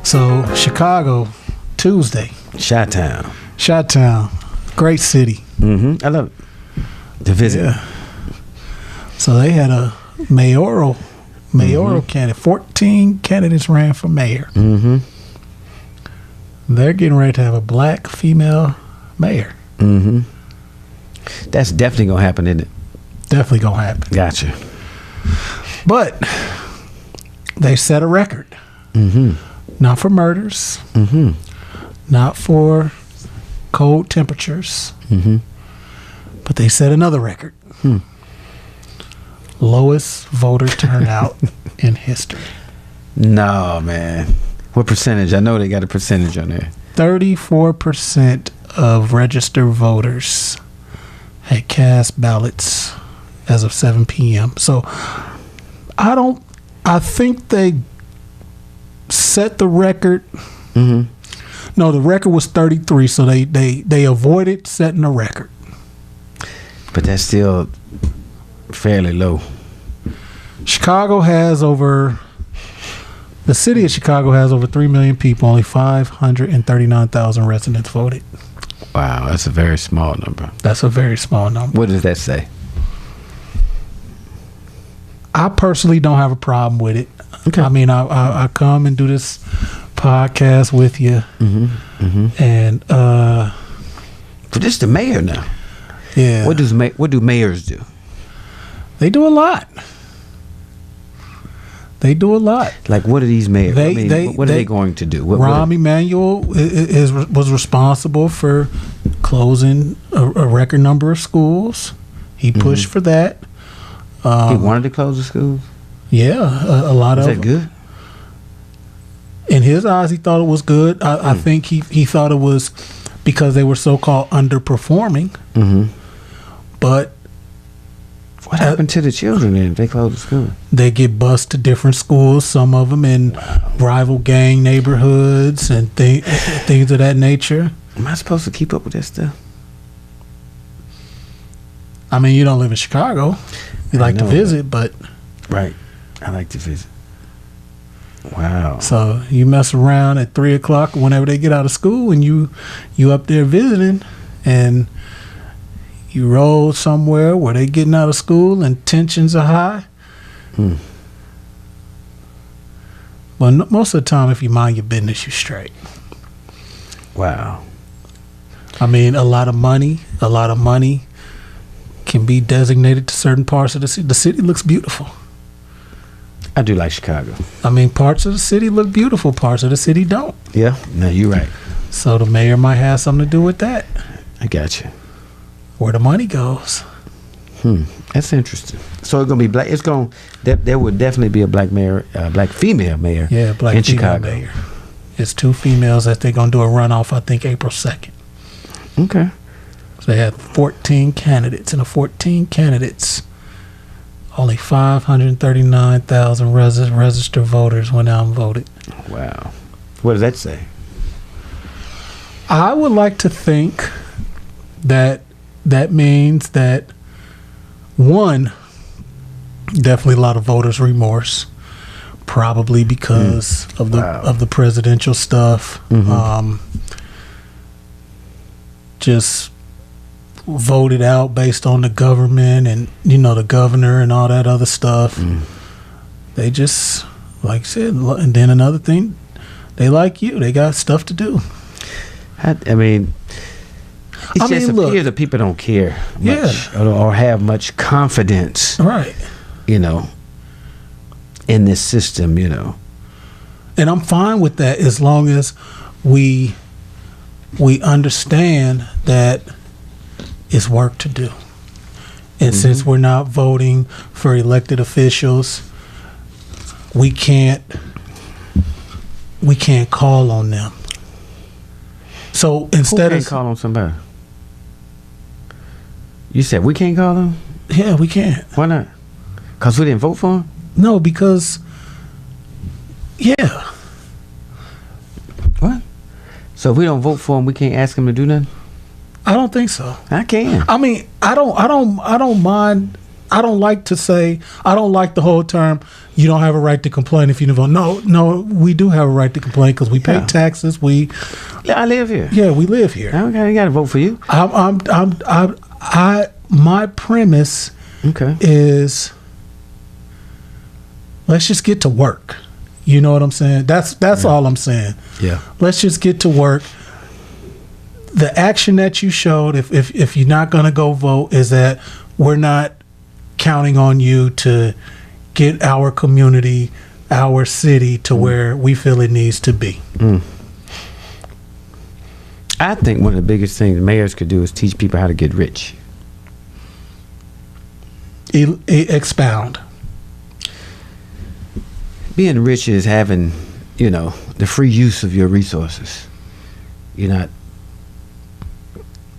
So Chicago, Tuesday. Chi-Town. Great city. I love it. To visit. Yeah. So they had a mayoral candidate. 14 candidates ran for mayor. They're getting ready to have a black female mayor. That's definitely gonna happen, isn't it? Definitely gonna happen. Gotcha. But they set a record. Not for murders. Not for cold temperatures. But they set another record. Lowest voter turnout in history. No, man. What percentage? I know they got a percentage on there. 34% of registered voters had cast ballots as of 7 p.m. So I think they set the record. No, the record was 33, so they avoided setting a record. But that's still fairly low. The city of Chicago has over 3 million people. Only 539,000 residents voted. Wow, that's a very small number. That's a very small number. What does that say? I personally don't have a problem with it. Okay. I mean, I come and do this podcast with you, and But this is the mayor now. yeah, What do mayors do? they do a lot. They do a lot. Like, what are these mayors? What are they going to do? Rahm Emanuel was responsible for closing a record number of schools. He pushed for that. He wanted to close the schools? Yeah, a lot Is of that good? In his eyes, he thought it was good. I think he thought it was because they were so-called underperforming. But What happened to the children then if they closed the school? they get bused to different schools, some of them in rival gang neighborhoods and things of that nature. Am I supposed to keep up with that stuff? I mean, you don't live in Chicago. You like to know, visit, but Right. I like to visit. Wow. so you mess around at 3 o'clock whenever they get out of school, and you up there visiting, and you roll somewhere where they getting out of school and tensions are high. Well, most of the time, if you mind your business, you're straight. Wow. I mean, a lot of money can be designated to certain parts of the city. The city looks beautiful. I do like Chicago. I mean, parts of the city look beautiful, parts of the city don't. Yeah? No, you're right. So the mayor might have something to do with that. I got you. Where the money goes. That's interesting. So it's gonna be black. There would definitely be a black mayor, black female mayor. Yeah, black in female Chicago. mayor. It's 2 females that they're gonna do a runoff. I think April 2nd. Okay. So they had 14 candidates, and the 14 candidates, only 539,000 registered voters went out and voted. Wow. What does that say? I would like to think that means that, one, definitely a lot of voters' remorse, probably because of the presidential stuff. Just voted out based on the government and the governor and all that other stuff. They just, like I said, and then another thing, they like you. They got stuff to do. I mean, it just appears that people don't care much or have much confidence, right? In this system, And I'm fine with that as long as we understand that it's work to do. And since we're not voting for elected officials, we can't call on them. So instead Who can't call on somebody? You said we can't call them? Yeah, we can't. Why not? Because we didn't vote for them? No, because What? So if we don't vote for them, we can't ask them to do nothing? I don't think so. I can. I mean, I don't mind I don't like to say, I don't like the whole term, you don't have a right to complain if you don't vote. No, we do have a right to complain because we pay taxes. I live here. Yeah, we live here. Okay, I got to vote for you. My premise is, let's just get to work. You know what I'm saying? That's all I'm saying. Yeah. Let's just get to work. The action that you showed, if you're not going to go vote, is that we're not counting on you to get our community, our city to where we feel it needs to be. I think one of the biggest things mayors could do is teach people how to get rich. Expound. Being rich is having, the free use of your resources. You're not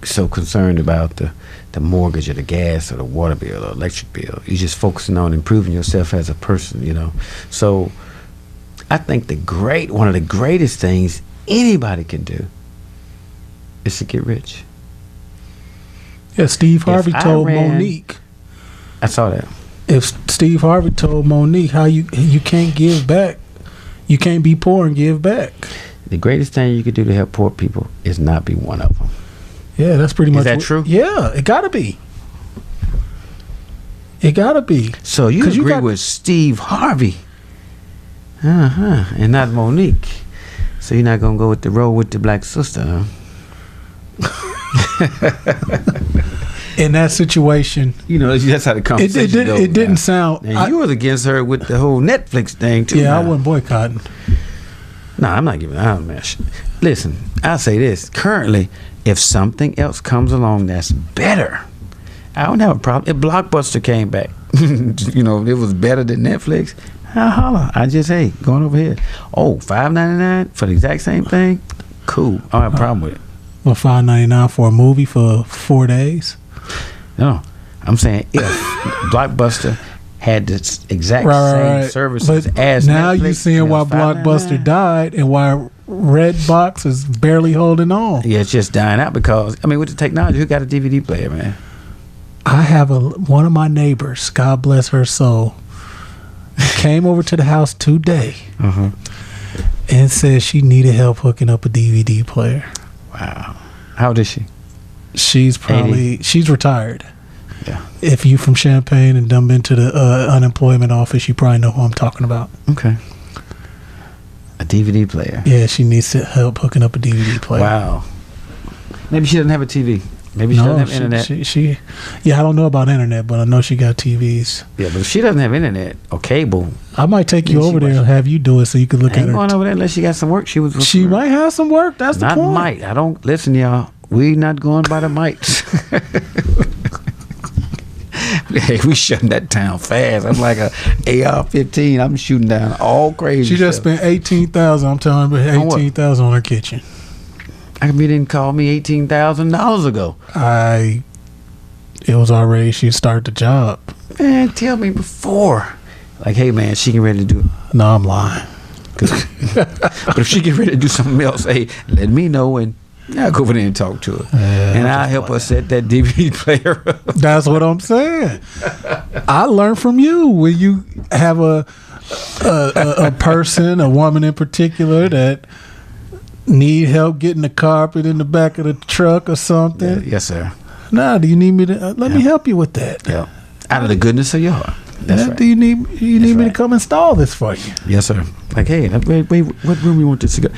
so concerned about the mortgage or the gas or the water bill or electric bill. You're just focusing on improving yourself as a person, So I think one of the greatest things anybody can do is to get rich. Yeah, Steve Harvey told Monique. I saw that. If Steve Harvey told Monique how you can't give back, you can't be poor and give back. The greatest thing you could do to help poor people is not be one of them. Yeah, that's pretty much. Is that true? Yeah, it gotta be. It gotta be. So you agree with Steve Harvey, and not Monique. So you're not gonna go with the road with the black sister, In that situation, that's how the conversation goes. It didn't sound. And you was against her with the whole Netflix thing too. Yeah, I wasn't boycotting. No, I'm not giving out, man. Listen, I'll say this. Currently, if something else comes along that's better, I don't have a problem. If Blockbuster came back, it was better than Netflix, I'll holler. I just, going over here. Oh, $5.99 for the exact same thing? Cool. I don't have a problem with it. Well, $5.99 for a movie for 4 days? No. I'm saying if Blockbuster had the exact same services as now Netflix, you're seeing why Blockbuster died and why Redbox is barely holding on. Yeah, it's just dying out because, with the technology, who got a DVD player, man? I have one of my neighbors, God bless her soul, came over to the house today and said she needed help hooking up a DVD player. Wow. How old is she? She's retired. Yeah. If you from Champaign and done been to the unemployment office, you probably know who I'm talking about. Okay. A DVD player. Yeah, she needs help hooking up a DVD player. Wow. Maybe she doesn't have a TV. Maybe she doesn't have internet. I don't know about internet, but I know she got TVs. Yeah, but if she doesn't have internet or cable, I might take you over there and have you do it so you can look at her. I ain't going over there unless she got some work. She might have some work. That's the point. Not might. I don't listen, y'all. We not going by the mites. Hey, we shutting that town fast. I'm like a AR-15. I'm shooting down all crazy. She just spent $18,000. I'm telling her, $18,000 on her kitchen. How come you didn't call me $18,000 ago? It was already. She started the job. Man, tell me before. Like, hey, man, she get ready to do it. No, I'm lying. But if she get ready to do something else, hey, let me know and I'll go over there and talk to her. And I'll help her set that DVD player up. That's what I'm saying. I learned from you when you have a person, a woman in particular, that need help getting the carpet in the back of the truck or something. Yes, sir. Do you need me to let me help you with that? Yeah. Out of the goodness of your heart. That's right. Do you need me to come install this for you? Yes, sir. Like, hey, wait, what room you want this to go?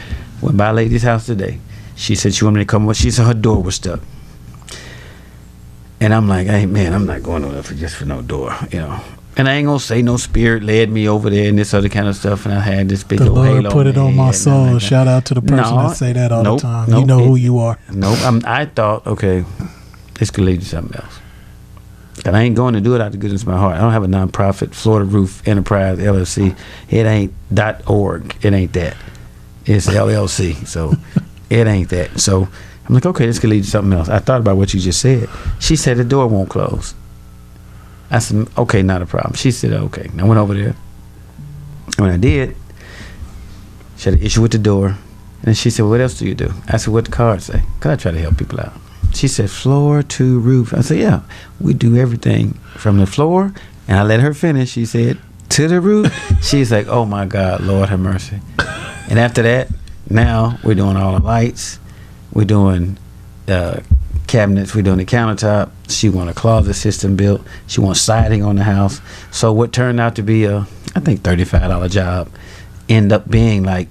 Went by a lady's house today. She said she wanted me to come over. She said her door was stuck. And I'm like, hey, man, I'm not going over there just for no door, And I ain't going to say no spirit led me over there and this other kind of stuff. And I had this big old halo. The Lord put it on my soul. Shout out to the person that say that all the time. You know who you are. Nope. I thought, okay, this could lead to something else. And I ain't going to do it out of the goodness of my heart. I don't have a nonprofit, Florida Roof Enterprise, LLC. It ain't .org. It ain't that. It's LLC. So it ain't that. So I'm like, okay, this could lead to something else. I thought about what you just said. She said the door won't close. I said, okay, not a problem. She said, okay. I went over there. When I did, she had an issue with the door. And she said, what else do you do? I said, what the card say? Because I try to help people out. She She said, floor to roof. I said, yeah, we do everything from the floor. And I let her finish. She said, to the roof. She's like, oh my God, Lord have mercy. And after that, now we're doing all the lights. We're doing cabinets. We're doing the countertop. She want a closet system built. She wants siding on the house. So what turned out to be I think $35 job end up being like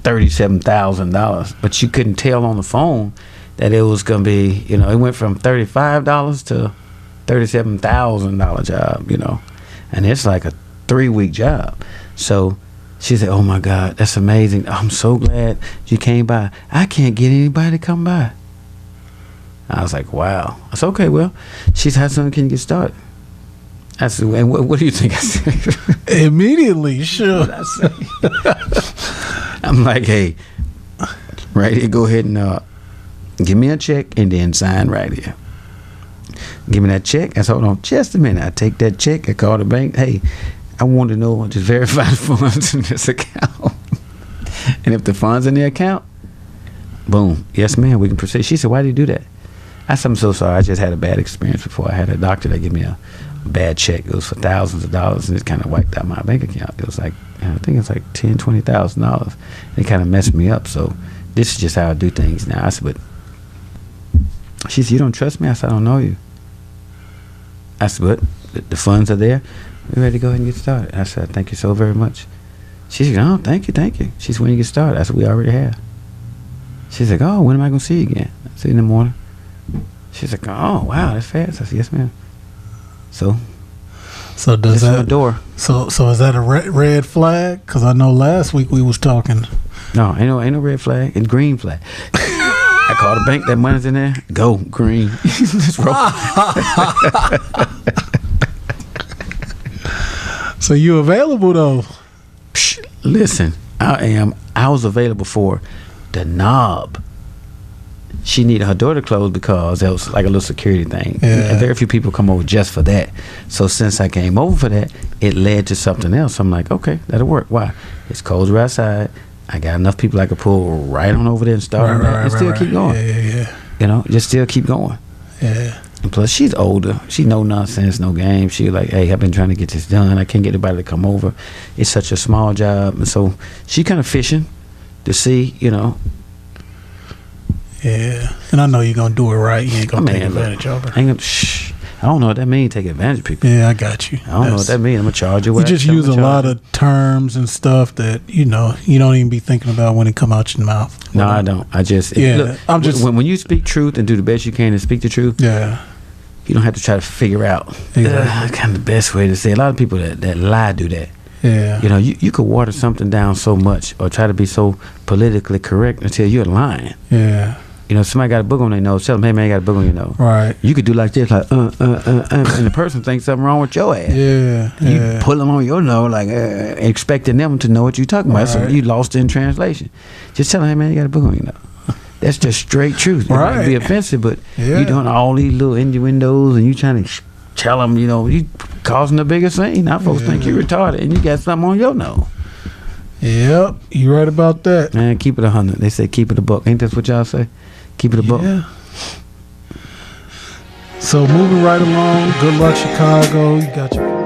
$37,000. But you couldn't tell on the phone that it was going to be, it went from $35 to $37,000 job, and it's like a 3-week job. So she said, oh my God, that's amazing. I'm so glad you came by. I can't get anybody to come by. I was like, wow. I said, okay, well, she said, how soon can you get started? I said, and what do you think I said? Immediately, sure. What I say? I'm like, hey, right here, go ahead and give me a check and then sign right here. Give me that check. I said, hold on just a minute. I take that check. I call the bank. Hey, I want to know, just verify the funds in this account. And if the funds in the account, boom. Yes, ma'am, we can proceed. She said, why do you do that? I said, I'm so sorry. I just had a bad experience before. I had a doctor that gave me a bad check. It was for thousands of dollars, and it kind of wiped out my bank account. It was like, I think it's like $10,000, $20,000. It kind of messed me up. So this is just how I do things now. I said, but she said, you don't trust me? I said, I don't know you. I said, but the funds are there. We're ready to go ahead and get started. I said, thank you so very much. She said, oh, thank you. She said, when you get started? I said, we already have. She's like, oh, when am I going to see you again? I said, in the morning. She's like, oh, wow, that's fast. I said, yes, ma'am. So does that, my door. So is that a red flag? Because I know last week we was talking. No, ain't no red flag. It's green flag. I called the bank. That money's in there. Go green. Let's roll. So you available though? Psh, listen, I was available for the knob. She needed her door to close because that was like a little security thing. Yeah. And very few people come over just for that. So since I came over for that, it led to something else. I'm like, okay, that'll work. Why? It's colder outside. I got enough people I could pull right on over there and start and still keep going. Yeah. Just still keep going. Yeah. And plus, she's older. She no nonsense, no game. She like, hey, I've been trying to get this done. I can't get anybody to come over. It's such a small job. And so she kind of fishing to see, Yeah. And I know you're going to do it right. You ain't going to take advantage of her. I don't know what that means, take advantage of people. Yeah, I got you. I don't know what that means. I'm going to charge you. You just use a lot of terms and stuff that, you don't even be thinking about when it come out your mouth. No, I don't. I just... Yeah. Look, when you speak truth and do the best you can and speak the truth... Yeah. You don't have to try to figure out kind of the best way to say it. A lot of people that lie do that. Yeah. You could water something down so much or try to be so politically correct until you're lying. Yeah. Somebody got a book on their nose. Tell them, hey, man, you got a book on your nose. Right. You could do like this, like, and the person thinks something wrong with your ass. Yeah. You pull them on your nose, like, expecting them to know what you're talking about. So you lost in translation. Just tell them, hey, man, you got a book on your nose. That's just straight truth. It might be offensive, but you're doing all these little innuendos and you trying to tell them, you causing a bigger scene. Now folks think you're retarded and you got something on your nose. Yep, you right about that. Man, keep it 100. They say keep it a buck. Ain't that what y'all say? Keep it a buck. Yeah. So moving right along. Good luck, Chicago. You got your...